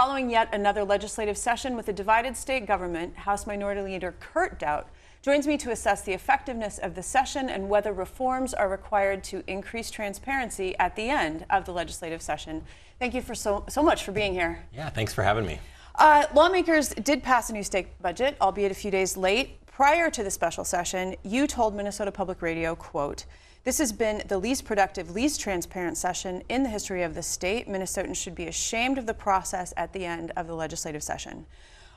Following yet another legislative session with a divided state government, House Minority Leader Kurt Daudt joins me to assess the effectiveness of the session and whether reforms are required to increase transparency at the end of the legislative session. Thank you for so much for being here. Yeah, thanks for having me. Lawmakers did pass a new state budget, albeit a few days late. Prior to the special session, you told Minnesota Public Radio, quote, "This has been the least productive, least transparent session in the history of the state. Minnesotans should be ashamed of the process at the end of the legislative session."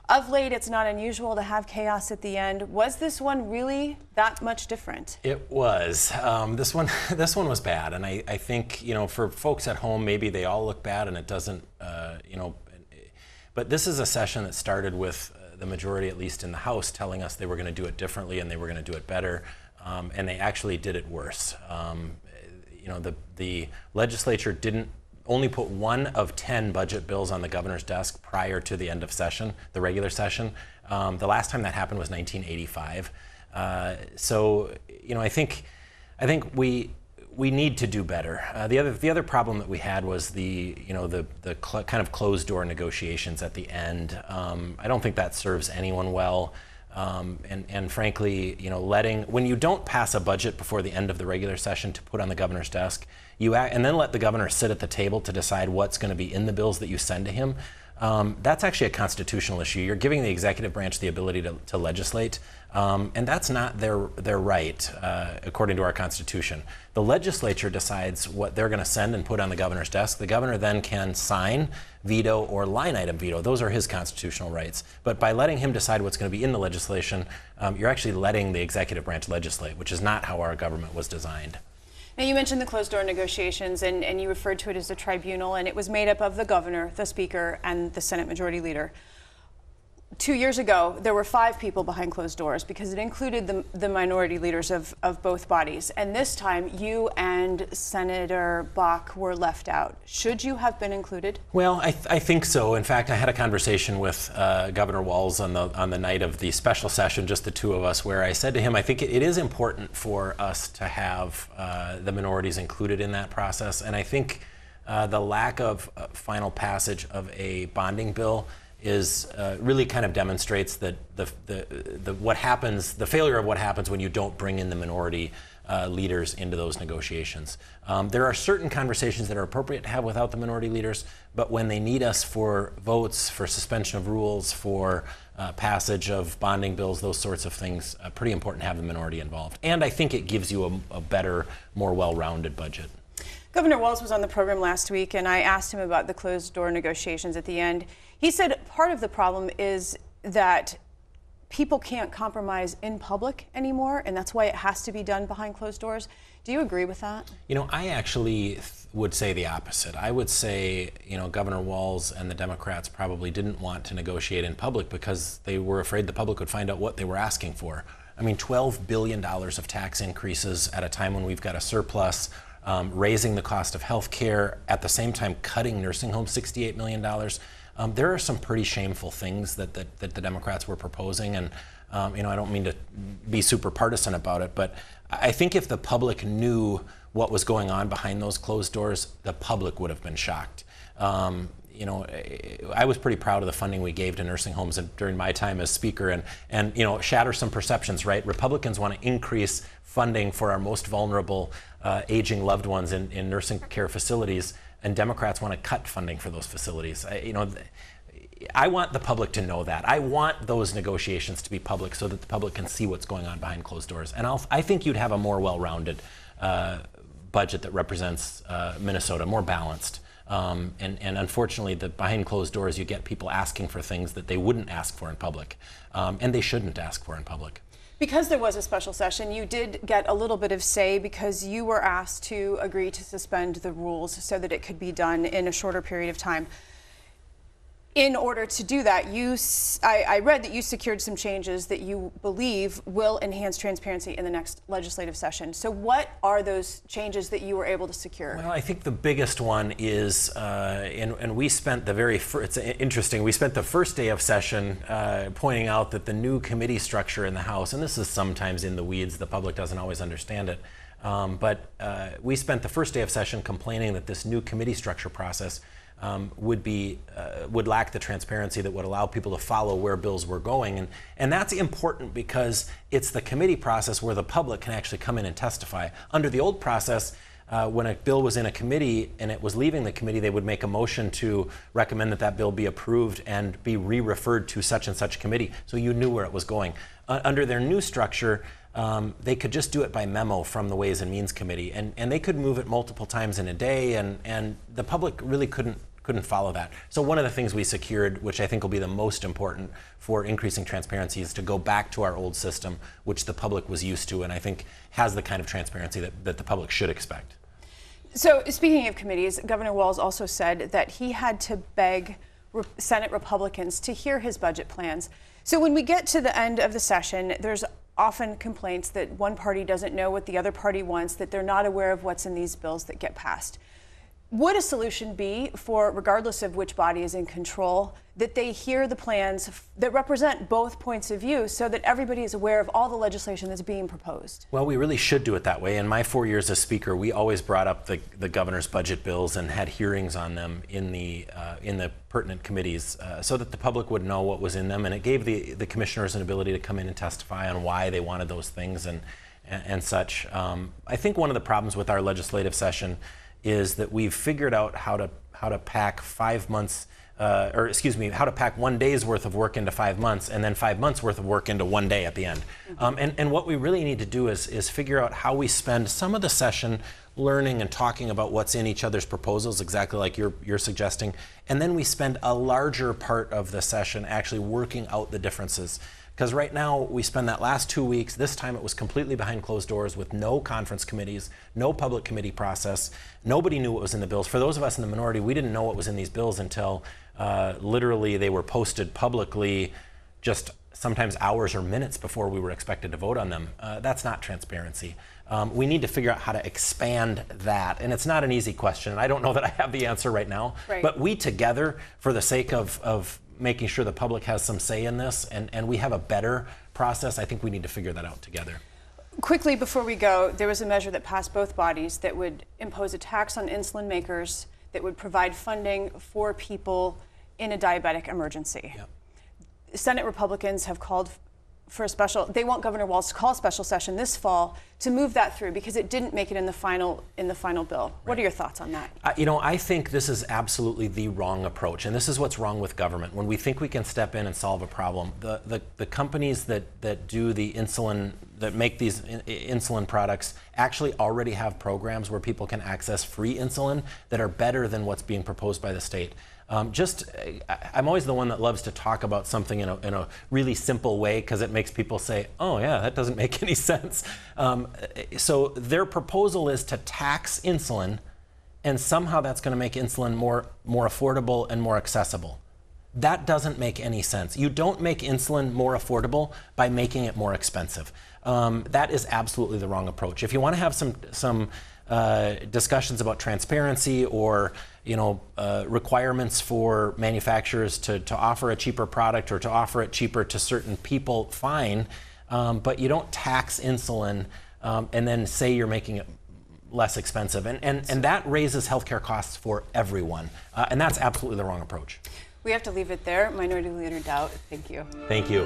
Of late, it's not unusual to have chaos at the end. Was this one really that much different? It was. This one was bad, and I think, for folks at home, maybe they all look bad, and it doesn't, But this is a session that started with the majority, at least in the House, telling us they were going to do it differently and they were going to do it better, and they actually did it worse. The legislature didn't only put 1 of 10 budget bills on the governor's desk prior to the end of session, the regular session. The last time that happened was 1985. I think we need to do better. The other problem that we had was the kind of closed door negotiations at the end. I don't think that serves anyone well. And frankly, when you don't pass a budget before the end of the regular session to put on the governor's desk, and then let the governor sit at the table to decide what's going to be in the bills that you send to him, that's actually a constitutional issue. You're giving the executive branch the ability to legislate, and that's not their right, according to our Constitution. The legislature decides what they're going to send and put on the governor's desk. The governor then can sign, veto, or line item veto. Those are his constitutional rights. But by letting him decide what's going to be in the legislation, you're actually letting the executive branch legislate, which is not how our government was designed. Now, you mentioned the closed-door negotiations, and you referred to it as a tribunal, and it was made up of the governor, the speaker, and the Senate Majority Leader. 2 years ago, there were 5 people behind closed doors because it included the minority leaders of both bodies. And this time, you and Senator Bach were left out. Should you have been included? Well, I think so. In fact, I had a conversation with Governor Walz on the night of the special session, just the two of us, where I said to him, I think it is important for us to have the minorities included in that process. And I think the lack of final passage of a bonding bill is really kind of demonstrates that the failure of what happens when you don't bring in the minority leaders into those negotiations. There are certain conversations that are appropriate to have without the minority leaders, but when they need us for votes, for suspension of rules, for passage of bonding bills, those sorts of things, pretty important to have the minority involved. And I think it gives you a better, more well-rounded budget. Governor Walz was on the program last week, and I asked him about the closed-door negotiations at the end. He said part of the problem is that people can't compromise in public anymore, and that's why it has to be done behind closed doors. Do you agree with that? I actually would say the opposite. I would say, Governor Walz and the Democrats probably didn't want to negotiate in public because they were afraid the public would find out what they were asking for. I mean, $12 billion of tax increases at a time when we've got a surplus, raising the cost of health care, at the same time cutting nursing homes $68 million. There are some pretty shameful things that the Democrats were proposing, and I don't mean to be super partisan about it, but I think if the public knew what was going on behind those closed doors, the public would have been shocked. I was pretty proud of the funding we gave to nursing homes during my time as speaker, and shatter some perceptions, right? Republicans want to increase funding for our most vulnerable aging loved ones in nursing care facilities, and Democrats want to cut funding for those facilities. I want the public to know that. I want those negotiations to be public so that the public can see what's going on behind closed doors. And I think you'd have a more well-rounded budget that represents Minnesota, more balanced. And unfortunately, behind closed doors, you get people asking for things that they wouldn't ask for in public, and they shouldn't ask for in public. Because there was a special session, you did get a little bit of say because you were asked to agree to suspend the rules so that it could be done in a shorter period of time. In order to do that, I read that you secured some changes that you believe will enhance transparency in the next legislative session. So what are those changes that you were able to secure? Well, I think the biggest one is, and we spent it's interesting, we spent the first day of session pointing out that the new committee structure in the House, and this is sometimes in the weeds, the public doesn't always understand it, but we spent the first day of session complaining that this new committee structure process would lack the transparency that would allow people to follow where bills were going. And that's important because it's the committee process where the public can actually come in and testify. Under the old process, when a bill was in a committee and it was leaving the committee, they would make a motion to recommend that that bill be approved and be re-referred to such and such committee, so you knew where it was going. Under their new structure, they could just do it by memo from the Ways and Means Committee, and they could move it multiple times in a day, and the public really couldn't follow that. So one of the things we secured, which I think will be the most important for increasing transparency, is to go back to our old system, which the public was used to, and I think has the kind of transparency that the public should expect. So speaking of committees, Governor Walz also said that he had to beg Senate Republicans to hear his budget plans. So when we get to the end of the session, there's often complaints that one party doesn't know what the other party wants, that they're not aware of what's in these bills that get passed. Would a solution be for, regardless of which body is in control, that they hear the plans that represent both points of view so that everybody is aware of all the legislation that's being proposed? Well, we really should do it that way. In my 4 years as Speaker, we always brought up the governor's budget bills and had hearings on them in the pertinent committees so that the public would know what was in them, and it gave the commissioners an ability to come in and testify on why they wanted those things and such. I think one of the problems with our legislative session is that we've figured out how to pack 5 months, how to pack 1 day's worth of work into 5 months, and then 5 months worth of work into 1 day at the end. And what we really need to do is figure out how we spend some of the session learning and talking about what's in each other's proposals, exactly like you're suggesting, and then we spend a larger part of the session actually working out the differences. Because right now, we spend that last 2 weeks, this time it was completely behind closed doors with no conference committees, no public committee process. Nobody knew what was in the bills. For those of us in the minority, we didn't know what was in these bills until literally they were posted publicly just sometimes hours or minutes before we were expected to vote on them. That's not transparency. We need to figure out how to expand that. And it's not an easy question. And I don't know that I have the answer right now. Right. But we together, for the sake of making sure the public has some say in this and we have a better process, I think we need to figure that out together. Quickly before we go, there was a measure that passed both bodies that would impose a tax on insulin makers that would provide funding for people in a diabetic emergency. Yep. Senate Republicans have called for they want Governor Walz to call a special session this fall to move that through because it didn't make it in the final bill. What are your thoughts on that? I think this is absolutely the wrong approach, and this is what's wrong with government. When we think we can step in and solve a problem, the companies that do the insulin, that make these insulin products, actually already have programs where people can access free insulin that are better than what's being proposed by the state. I'm always the one that loves to talk about something in a really simple way because it makes people say, oh yeah, that doesn't make any sense. So their proposal is to tax insulin, and somehow that's going to make insulin more affordable and more accessible. That doesn't make any sense. You don't make insulin more affordable by making it more expensive. That is absolutely the wrong approach. If you want to have some discussions about transparency or requirements for manufacturers to offer a cheaper product or to offer it cheaper to certain people, fine, but you don't tax insulin and then say you're making it less expensive. And that raises healthcare costs for everyone. And that's absolutely the wrong approach. We have to leave it there. Minority Leader Daudt, thank you. Thank you.